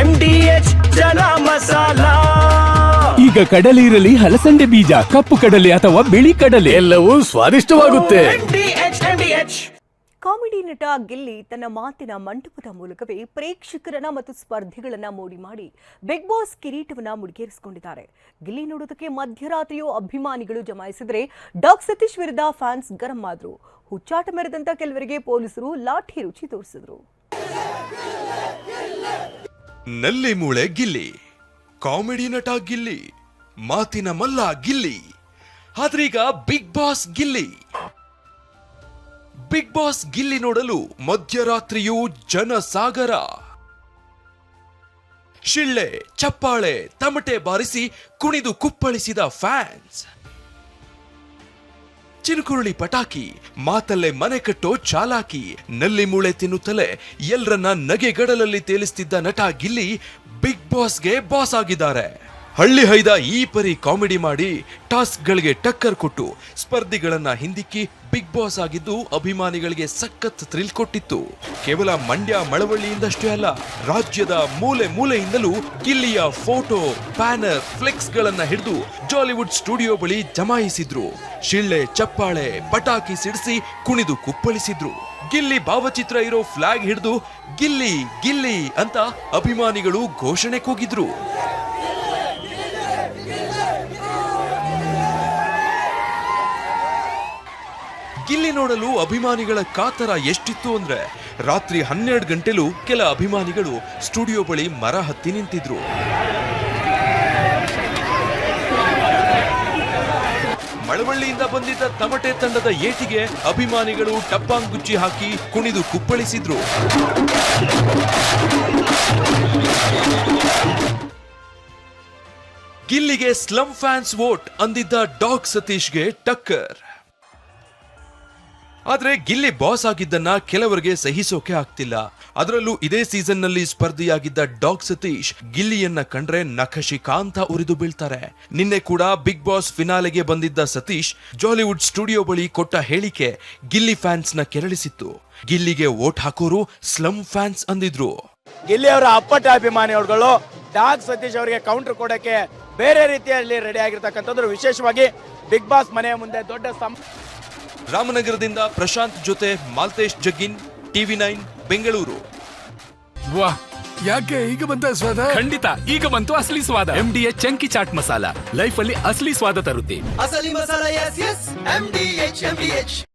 MDH ಚನ masala. ಈಗ ಕಡಲೆ ಇರಲಿ, ಹಲಸಂಡೆ ಬೀಜ, ಕಪ್ಪು ಕಡಲೆ ಅಥವಾ ಬಿಳಿ ಕಡಲೆ, ಎಲ್ಲವೂ ಸ್ವಾದಿಷ್ಟವಾಗುತ್ತೆ. MDH. ಕಾಮಿಡಿ ನಟ ಗಿಲ್ಲಿ ತನ್ನ ಮಾತಿನ ಮಂಟಪದ ಮೂಲಕವೇ ಪ್ರೇಕ್ಷಕರನ್ನ ಮತ್ತು ಸ್ಪರ್ಧಿಗಳನ್ನ ಮೋಡಿ ಮಾಡಿ ಬಿಗ್ ಬಾಸ್ ಕಿರೀಟವನ್ನ ಮುಡಿಗೇರಿಸಿಕೊಂಡಿದ್ದಾರೆ. ಗಿಲ್ಲಿ ನೋಡೋದಕ್ಕೆ ಮಧ್ಯರಾತ್ರಿಯೂ ಅಭಿಮಾನಿಗಳು ಜಮಾಯಿಸಿದ್ರೆ ಡಾಗ್ ಸತೀಶ್ ವಿರುದ್ಧ ಫ್ಯಾನ್ಸ್ ಗರಂ ಆದ್ರು. ಹುಚ್ಚಾಟ ಮೆರೆದಂತ ಕೆಲವರಿಗೆ ಪೊಲೀಸರು ಲಾಠಿ ರುಚಿ ತೋರಿಸಿದ್ರು. ನಲ್ಲಿ ಮೂಳೆ ಗಿಲ್ಲಿ, ಕಾಮಿಡಿ ನಟ ಗಿಲ್ಲಿ, ಮಾತಿನ ಮಲ್ಲ ಗಿಲ್ಲಿ, ಆದ್ರೀಗ Bigg Boss Gilli. Bigg Boss Gilli ನೋಡಲು ಮಧ್ಯರಾತ್ರಿಯೂ ಜನಸಾಗರ. ಶಿಳ್ಳೆ, ಚಪ್ಪಾಳೆ, ತಮಟೆ ಬಾರಿಸಿ ಕುಣಿದು ಕುಪ್ಪಳಿಸಿದ ಫ್ಯಾನ್ಸ್. ಚಿನುಕುರುಳಿ ಪಟಾಕಿ, ಮಾತಲ್ಲೇ ಮನೆ ಕಟ್ಟೋ ಚಾಲಾಕಿ, ನಲ್ಲಿ ಮೂಳೆ ತಿನ್ನುತ್ತಲೇ ಎಲ್ಲರನ್ನ ನಗೆಗಡಲಲ್ಲಿ ತೇಲಿಸ್ತಿದ್ದ ನಟ ಗಿಲ್ಲಿ ಬಿಗ್ ಬಾಸ್ಗೆ ಬಾಸ್ ಆಗಿದ್ದಾರೆ. ಹಳ್ಳಿ ಹೈದ ಈ ಪರಿ ಕಾಮಿಡಿ ಮಾಡಿ ಟಾಸ್ಕ್ಗಳಿಗೆ ಟಕ್ಕರ್ ಕೊಟ್ಟು ಸ್ಪರ್ಧಿಗಳನ್ನ ಹಿಂದಿಕ್ಕಿ ಬಿಗ್ ಬಾಸ್ ಆಗಿದ್ದು ಅಭಿಮಾನಿಗಳಿಗೆ ಸಖತ್ ಥ್ರಿಲ್ ಕೊಟ್ಟಿತ್ತು. ಕೇವಲ ಮಂಡ್ಯ ಮಳವಳ್ಳಿಯಿಂದಷ್ಟೇ ಅಲ್ಲ, ರಾಜ್ಯದ ಮೂಲೆ ಮೂಲೆಯಿಂದಲೂ ಗಿಲ್ಲಿಯ ಫೋಟೋ, ಬ್ಯಾನರ್, ಫ್ಲೆಕ್ಸ್ ಗಳನ್ನ ಹಿಡಿದು ಜಾಲಿವುಡ್ ಸ್ಟುಡಿಯೋ ಬಳಿ ಜಮಾಯಿಸಿದ್ರು. ಶಿಳ್ಳೆ, ಚಪ್ಪಾಳೆ, ಪಟಾಕಿ ಸಿಡಿಸಿ ಕುಣಿದು ಕುಪ್ಪಳಿಸಿದ್ರು. ಗಿಲ್ಲಿ ಭಾವಚಿತ್ರ ಇರೋ ಫ್ಲಾಗ್ ಹಿಡಿದು ಗಿಲ್ಲಿ ಗಿಲ್ಲಿ ಅಂತ ಅಭಿಮಾನಿಗಳು ಘೋಷಣೆ ಕೂಗಿದ್ರು. ಗಿಲ್ಲಿ ನೋಡಲು ಅಭಿಮಾನಿಗಳ ಕಾತರ ಎಷ್ಟಿತ್ತು ಅಂದ್ರೆ ರಾತ್ರಿ 12 ಗಂಟೆಲೂ ಕೆಲ ಅಭಿಮಾನಿಗಳು ಸ್ಟುಡಿಯೋ ಬಳಿ ಮರ ಹತ್ತಿ ನಿಂತಿದ್ರು. ಮಳವಳ್ಳಿಯಿಂದ ಬಂದಿದ್ದ ತಮಟೆ ತಂಡದ ಏಟಿಗೆ ಅಭಿಮಾನಿಗಳು ಟಪ್ಪಾಂಗುಚ್ಚಿ ಹಾಕಿ ಕುಣಿದು ಕುಪ್ಪಳಿಸಿದ್ರು. ಗಿಲ್ಲಿಗೆ ಸ್ಲಂ ಫ್ಯಾನ್ಸ್ ವೋಟ್ ಅಂದಿದ್ದ ಡಾಗ್ ಸತೀಶ್ಗೆ ಟಕ್ಕರ್. ಆದ್ರೆ ಗಿಲ್ಲಿ ಬಾಸ್ ಆಗಿದ್ದನ್ನ ಕೆಲವರಿಗೆ ಸಹಿಸೋಕೆ ಆಗ್ತಿಲ್ಲ. ಅದರಲ್ಲೂ ಇದೇ ಸೀಸನ್ ನಲ್ಲಿ ಸ್ಪರ್ಧಿಯಾಗಿದ್ದ ಡಾಗ್ ಸತೀಶ್ ಗಿಲ್ಲಿಯನ್ನ ಕಂಡ್ರೆ ನಖಶಿಕಾಂತ ಉರಿದು ಬೀಳ್ತಾರೆ. ನಿನ್ನೆ ಕೂಡ ಬಿಗ್ ಬಾಸ್ ಫಿನಾಲೆಗೆ ಬಂದಿದ್ದ ಸತೀಶ್ ಜಾಲಿವುಡ್ ಸ್ಟುಡಿಯೋ ಬಳಿ ಕೊಟ್ಟ ಹೇಳಿಕೆ ಗಿಲ್ಲಿ ಫ್ಯಾನ್ಸ್ ನ ಕೆರಳಿಸಿತ್ತು. ಗಿಲ್ಲಿಗೆ ವೋಟ್ ಹಾಕೋರು ಸ್ಲಂ ಫ್ಯಾನ್ಸ್ ಅಂದಿದ್ರು. ಗಿಲ್ಲಿ ಅವರ ಅಪ್ಪಟ ಅಭಿಮಾನಿಗಳು ಡಾಗ್ ಸತೀಶ್ ಅವರಿಗೆ ಕೌಂಟರ್ ಕೊಡಕ್ಕೆ ಬೇರೆ ರೀತಿಯಲ್ಲಿ ರೆಡಿ ಆಗಿರ್ತಕ್ಕಂಥದ್ದು. ವಿಶೇಷವಾಗಿ ಬಿಗ್ ಬಾಸ್ ಮನೆಯ ಮುಂದೆ ದೊಡ್ಡ ರಾಮನಗರದಿಂದ ಪ್ರಶಾಂತ್ ಜೊತೆ ಮಾಲ್ತೇಶ್ ಜಗ್ಗಿನ್, TV9 ಬೆಂಗಳೂರು. ವಾಹ್, ಯಾಕೆ ಈಗ ಬಂತ ಸ್ವಾದ? ಖಂಡಿತ ಈಗ ಬಂತು ಅಸಲಿ ಸ್ವಾದ. MDH chunky chaat masala life ಅಲ್ಲಿ ಅಸಲಿ ಸ್ವಾದ ತರುತ್ತೆ. ಅಸಲಿ ಮಸಾಲ, yes, MDH.